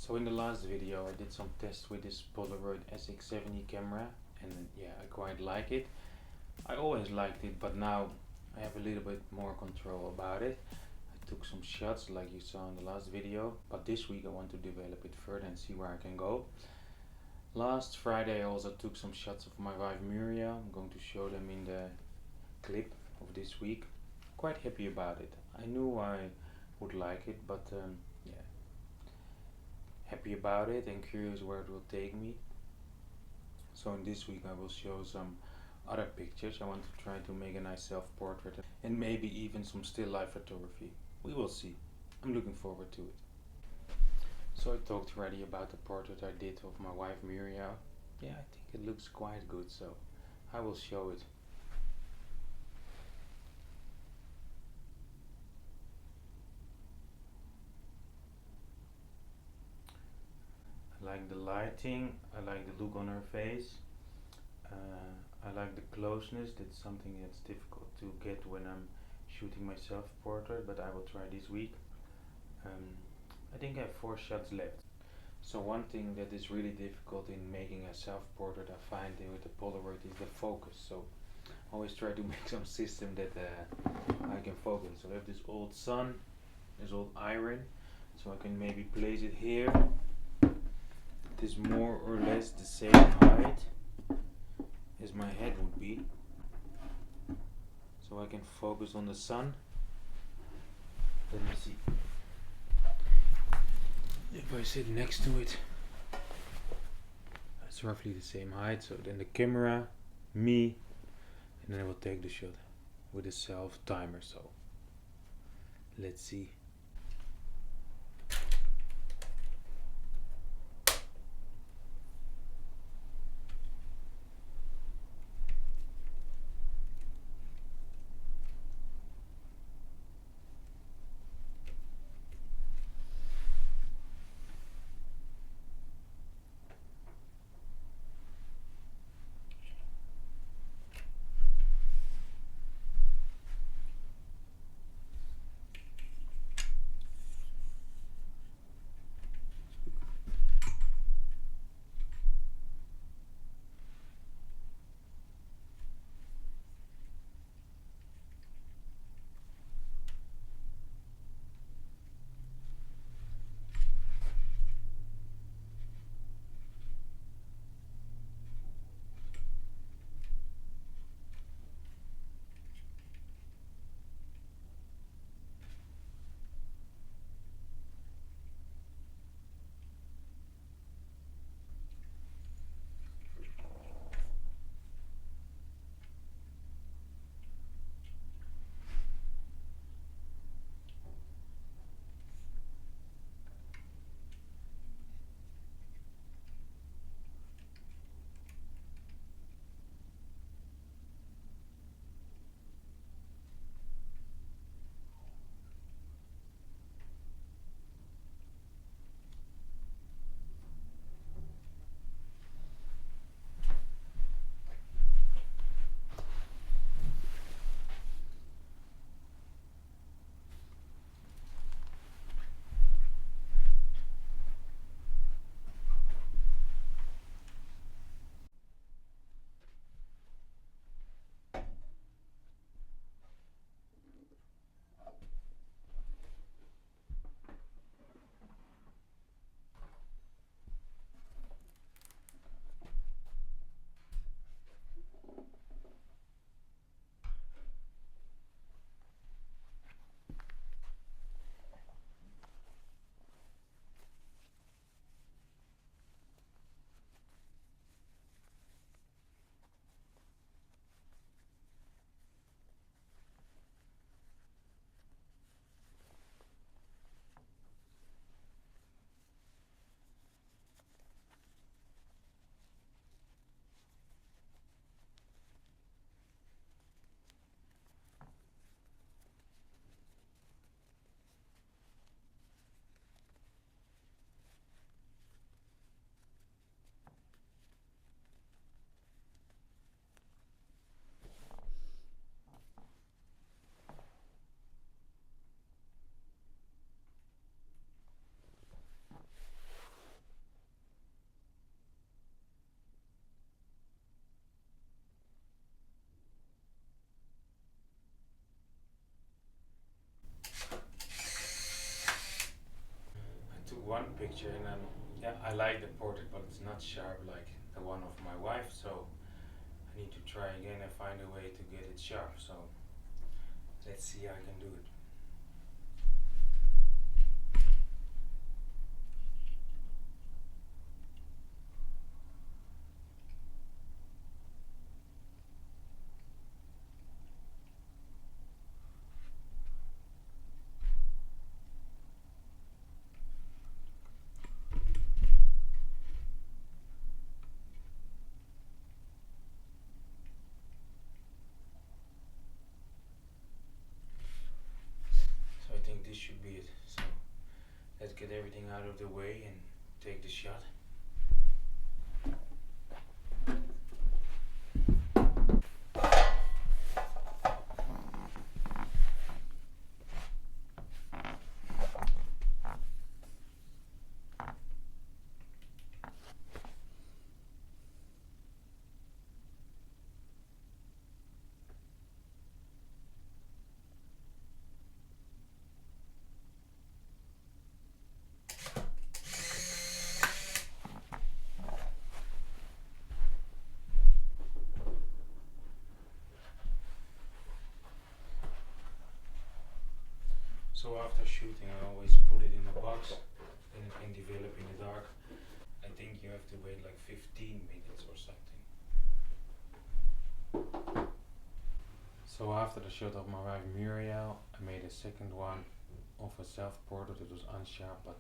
So in the last video I did some tests with this Polaroid SX70 camera, and yeah, I quite like it. I always liked it, but now I have a little bit more control about it. I took some shots like you saw in the last video, but this week I want to develop it further and see where I can go. Last Friday I also took some shots of my wife Miria. I'm going to show them in the clip of this week. Quite happy about it. I knew I would like it, but yeah, happy about it and curious where it will take me. So in this week I will show some other pictures. I want to try to make a nice self-portrait and maybe even some still life photography. We will see. I'm looking forward to it. So I talked already about the portrait I did of my wife Miria. Yeah, I think it looks quite good, so I will show it. I like the lighting, I like the look on her face. I like the closeness. That's something that's difficult to get when I'm shooting my self-portrait, but I will try this week. I think I have 4 shots left. So one thing that is really difficult in making a self-portrait, I find with the Polaroid, is the focus. So I always try to make some system that I can focus. So I have this old sun, this old iron, so I can maybe place it here. It is more or less the same height as my head would be, so I can focus on the sun. Let me see if I sit next to it. It's roughly the same height. So then the camera, me, and then I will take the shot with a self timer. So let's see. one picture and yeah, I like the portrait, but it's not sharp like the one of my wife, so I need to try again and find a way to get it sharp. So let's see how I can do it. So I think this should be it. So let's get everything out of the way and take the shot. So after shooting, I always put it in a box, and it can develop in the dark. I think you have to wait like 15 minutes or something. So after the shot of my wife Muriel, I made a second one of a self-portrait. It was unsharp, but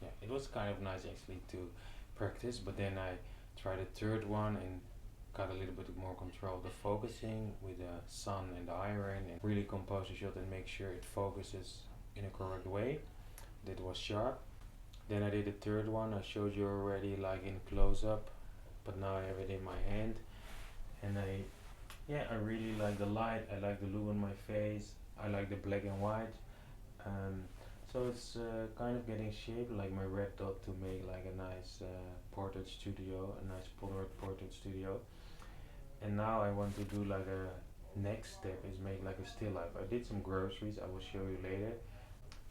yeah, it was kind of nice actually to practice. But then I tried a third one and got a little bit more control of the focusing with the sun and the iron, and really compose the shot and make sure it focuses in a correct way. That was sharp. Then I did a third one. I showed you already, like in close up, but now I have it in my hand, and I really like the light. I like the look on my face. I like the black and white. Um, so it's kind of getting shaped like my red dot to make like a nice portrait studio, a nice Polaroid portrait studio. And now I want to do like a next step is make like a still life. I did some groceries. I will show you later.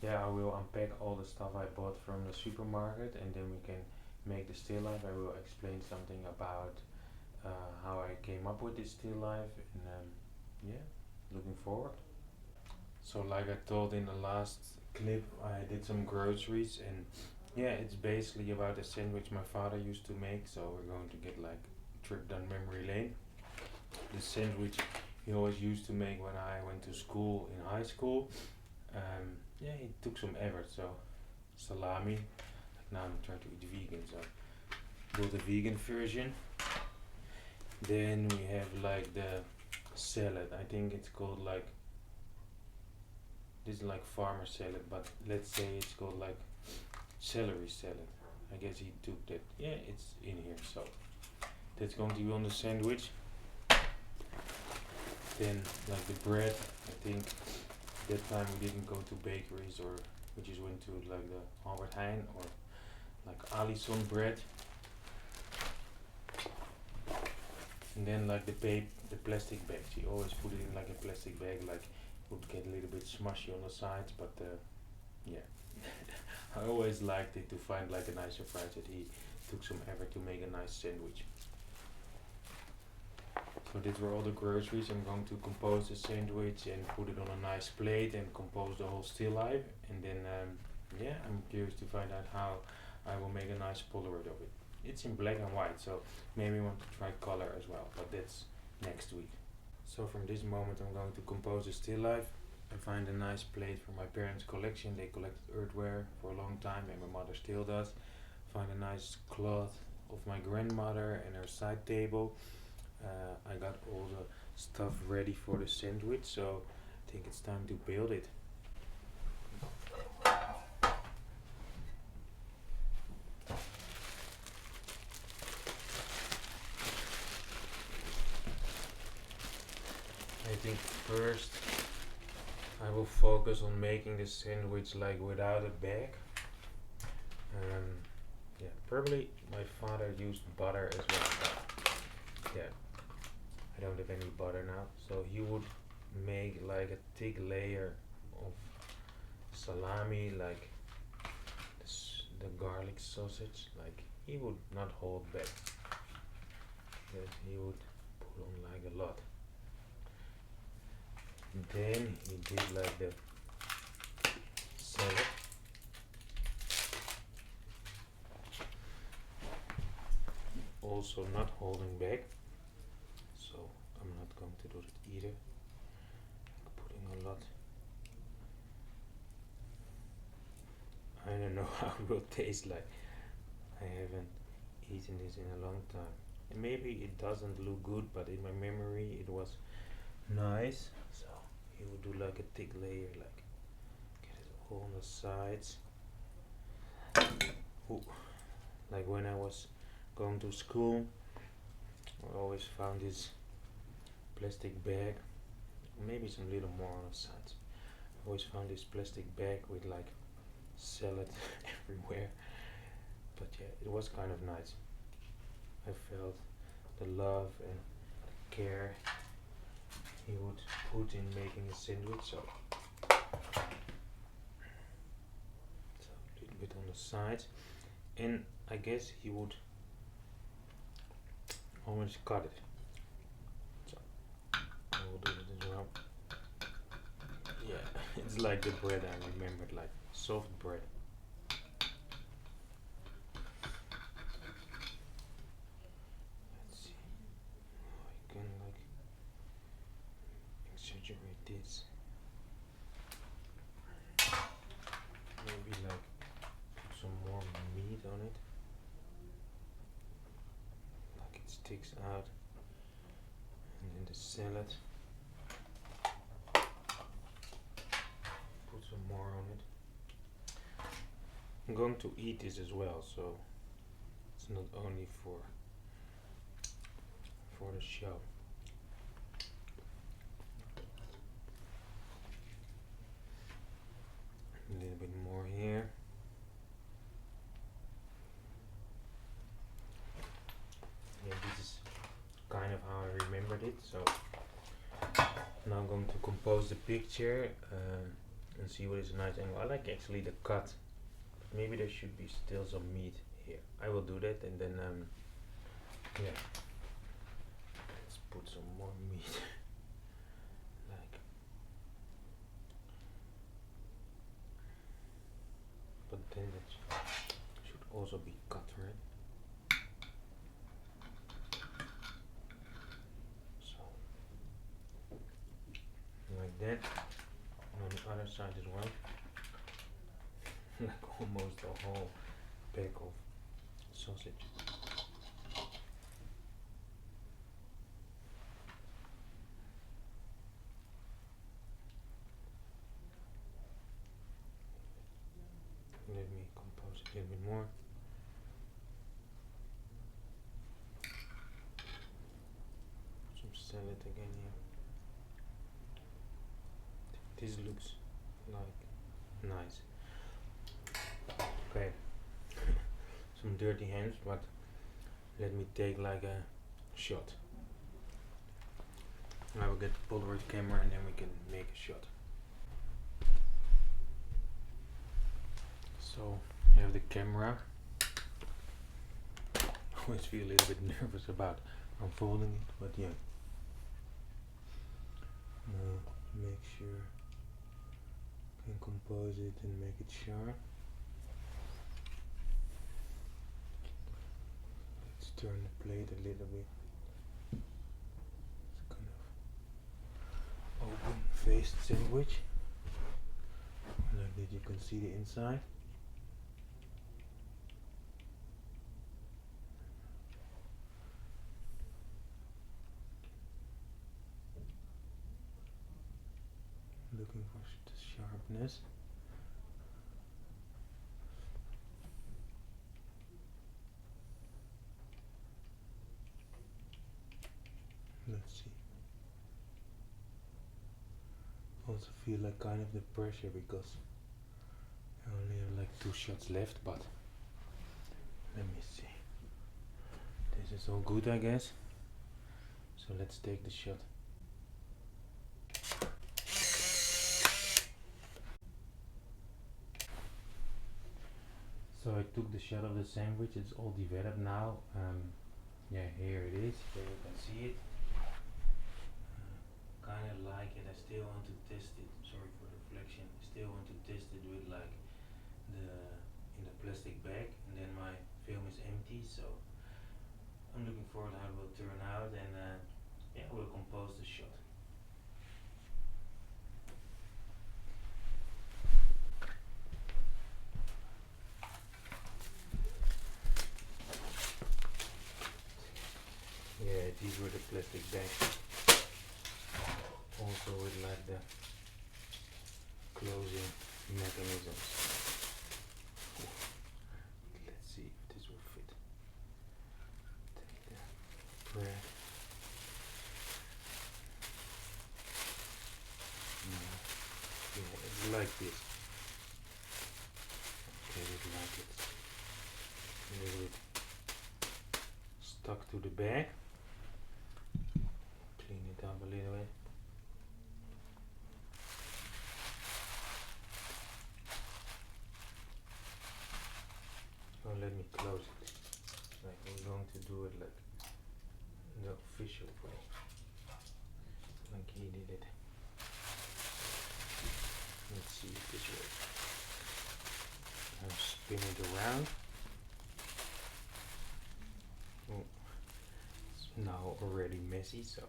Yeah, I will unpack all the stuff I bought from the supermarket, and then we can make the still life. I will explain something about how I came up with this still life, and yeah, looking forward. So like I told in the last clip, I did some groceries, and yeah, it's basically about a sandwich my father used to make. So we're going to get like a trip down memory lane. The sandwich he always used to make when I went to school in high school. Yeah, it took some effort. So salami. Like now I'm trying to eat vegan, so build a vegan version. Then we have like the salad. I think it's called like, this is like farmer salad, but let's say it's called like celery salad. I guess he took that. Yeah, it's in here. So that's going to be on the sandwich. Then like the bread, I think that time we didn't go to bakeries, or we just went to like the Albert Heijn or like Alison bread. And then like the plastic bags, you always put it in like a plastic bag, like it would get a little bit smushy on the sides, but yeah. I always liked it to find like a nice surprise that he took some effort to make a nice sandwich. So these were all the groceries. I'm going to compose the sandwich and put it on a nice plate and compose the whole still life. And then yeah, I'm curious to find out how I will make a nice Polaroid of it. It's in black and white, so maybe I want to try color as well, but that's next week. So from this moment I'm going to compose a still life. I find a nice plate from my parents' collection. They collected earthware for a long time, and my mother still does. Find a nice cloth of my grandmother and her side table. I got all the stuff ready for the sandwich, so I think it's time to build it. I think first I will focus on making the sandwich like without a bag. Yeah, probably my father used butter as well. Yeah, I don't have any butter now, so he would make like a thick layer of salami, like the garlic sausage. Like, he would not hold back. That he would put on like a lot. Then he did like the salad. Also not holding back. So I'm not going to do it either. Putting a lot. I don't know how it will taste like. I haven't eaten this in a long time. And maybe it doesn't look good, but in my memory it was nice. So you would do like a thick layer, like get it all on the sides. Ooh. Like when I was going to school, I always found this plastic bag, maybe some little more on the sides. I always found this plastic bag with like salad everywhere. But yeah, it was kind of nice. I felt the love and care he would put in making a sandwich. So a little bit on the sides, and I guess he would always cut it. So I will do it as well. Yeah, it's like the bread I remembered, like soft bread. Let's see. I can like exaggerate this. Maybe like put some more meat on it. Like it sticks out. And then the salad. Put some more on it. I'm going to eat this as well, so it's not only for the show. A little bit more here. Yeah, this is kind of how I remembered it. So now I'm going to compose the picture and see what is a nice angle. I like actually the cut. Maybe there should be still some meat here. I will do that, and then yeah, let's put some more meat. Like, but then it should also be cut, right? So like that, and on the other side as well. Like almost a whole pack of sausage. Let me compose it a little bit more. Some salad again here. This looks like nice. Okay. Some dirty hands, but let me take like a shot. I will get the Polaroid camera and then we can make a shot. So I have the camera. I always feel a little bit nervous about unfolding it, but yeah. Make sure I can compose it and make it sharp. Let's turn the plate a little bit. It's kind of open-faced sandwich. Like that you can see the inside. Looking for the sharpness. Let's see. Also feel like kind of the pressure because I only have like 2 shots left, but let me see. This is all good, I guess. So let's take the shot. So I took the shot of the sandwich. It's all developed now. Yeah, here it is. There you can see it. Kind of like it. I still want to test it. Sorry for the reflection. I still want to test it with like the in the plastic bag, and then my film is empty. So I'm looking forward how it will turn out, and yeah, we'll compose the shot. Yeah, these were the plastic bags. Also with like the closing mechanisms. Let's see if this will fit. Take the bread. No. Yeah, it's like this. Okay, it's like it's a little bit stuck to the bag. Clean it up a little bit. Oh, let me close it. Like I'm going to do it like the official way, like he did it. Let's see if this works. I'll spin it around. Oh, it's now already messy, so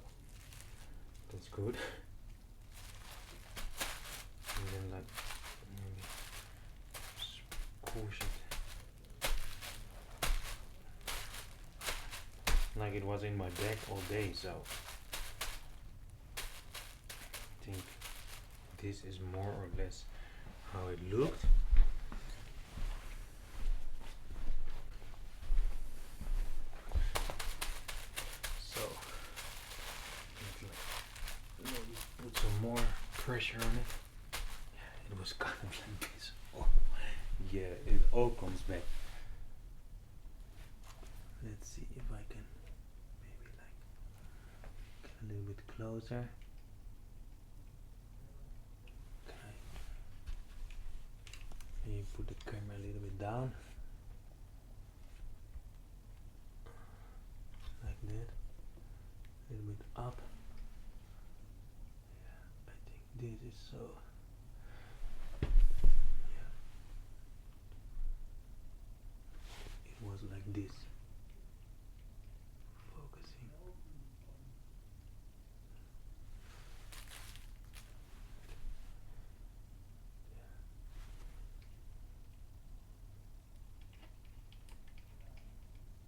that's good. And then like maybe squish it like it was in my bag all day, so I think this is more or less how it looked. So maybe put some more pressure on it. Yeah, it was kind of like this. Oh, yeah, it all comes back. Let's see if I can maybe like get a little bit closer. Okay. Maybe put the camera a little bit down. Like that. A little bit up. Yeah, I think this is so. Yeah. It was like this. Focusing.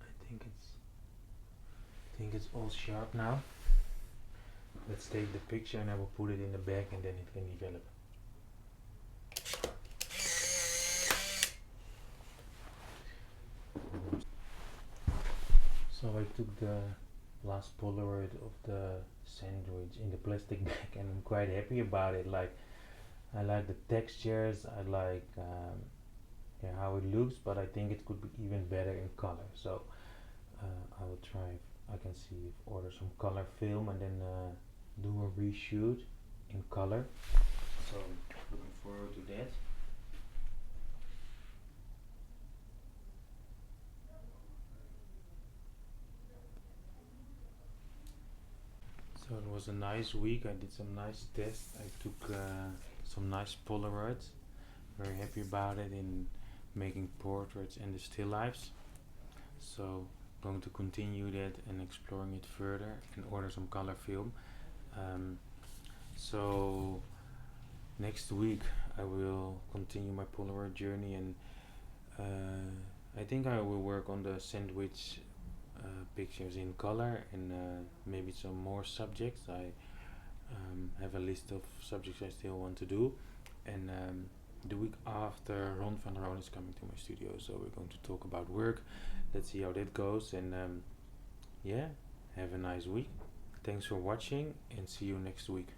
I think it's all sharp now. Let's take the picture and I will put it in the bag and then it can develop. So I took the last Polaroid of the sandwich in the plastic bag and I'm quite happy about it. Like I like the textures, I like yeah, how it looks, but I think it could be even better in color. So I will try if I can see if order some color film and then do a reshoot in color. So looking forward to that. So it was a nice week. I did some nice tests. I took some nice Polaroids. Very happy about it in making portraits and the still lifes. So going to continue that and exploring it further and order some color film. So next week I will continue my Polaroid journey and I think I will work on the sandwich pictures in color and maybe some more subjects. I have a list of subjects I still want to do, and the week after Ron van Roon is coming to my studio, so we're going to talk about work. Let's see how that goes, and yeah, have a nice week. Thanks for watching and see you next week.